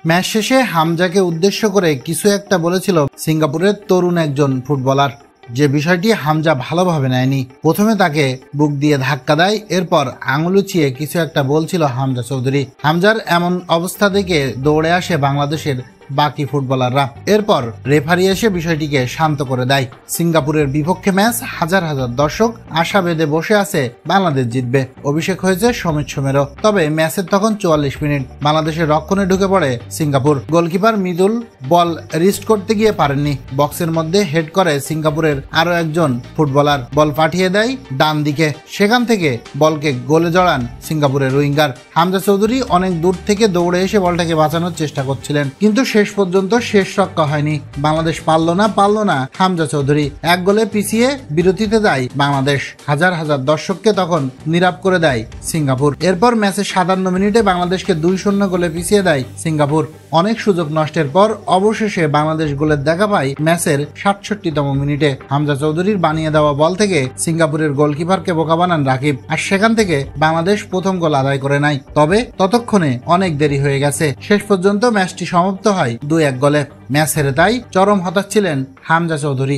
Match শেষে হামজাকে উদ্দেশ্য করে কিছু একটা বলেছিল সিঙ্গাপুরের তরুণ একজন ফুটবলার, যে বিষয়টি হামজা ভালোভাবে নেয়নি। প্রথমে তাকে বুক দিয়ে ধাক্কা দেয়, এরপর আঙুল উঁচিয়ে কিছু একটা বলছিল হামজা চৌধুরী। হামজার এমন অবস্থা দেখে দৌড়ে আসে বাংলাদেশের বাকি ফুটবলাররা। এরপর রেফারি এসে বিষয়টিকে শান্ত করে দেয়। সিঙ্গাপুরের বিপক্ষে ম্যাচ, হাজার হাজার দর্শক আশা বেঁধে বসে আছে বাংলাদেশ জিতবে। অভিষেক হয়েছে সমিত সোমেরও। তবে ম্যাচের তখন 44 মিনিট। বাংলাদেশের রক্ষণে ঢুকে পড়ে সিঙ্গাপুর। গোলকিপার মৃদুল বল রিস্ট করতে গিয়ে পারেননি। বক্সের মধ্যে হেড করে সিঙ্গাপুরের আরো একজন ফুটবলার, বল পাঠিয়ে দেয় ডান দিকে। সেখান থেকে বলকে গোলে জড়ান সিঙ্গাপুরের উইঙ্গার হামজা চৌধুরী। অনেক দূর থেকে দৌড়ে এসে বলটাকে বাঁচানোর চেষ্টা করছিলেন, কিন্তু শেষ পর্যন্ত শেষ রক্ষা হয়নি। বাংলাদেশ পারল না হামজা চৌধুরী। এক গোলে পিছিয়ে বিরতিতে যায় বাংলাদেশ। হাজার হাজার দর্শককে তখন নীরব করে দেয় সিঙ্গাপুর। এরপর ম্যাচের 57 মিনিটে বাংলাদেশকে 2-0 গোলে পিছিয়ে দেয় সিঙ্গাপুর। অনেক সুযোগ নষ্টের পর অবশেষে বাংলাদেশ গোলের দেখা পায় ম্যাচের 67তম মিনিটে। হামজা চৌধুরীর বানিয়ে দেওয়া বল থেকে সিঙ্গাপুরের গোলকিপারকে বোকা বানান রাকিব, আর সেখান থেকে বাংলাদেশ প্রথম গোল আদায় করে নেয়। তবে ততক্ষণে অনেক দেরি হয়ে গেছে। শেষ পর্যন্ত ম্যাচটি সমাপ্ত হয় 2-1 গোলে। ম্যাচ হেরে তাই চরম হতাশ ছিলেন হামজা চৌধুরী।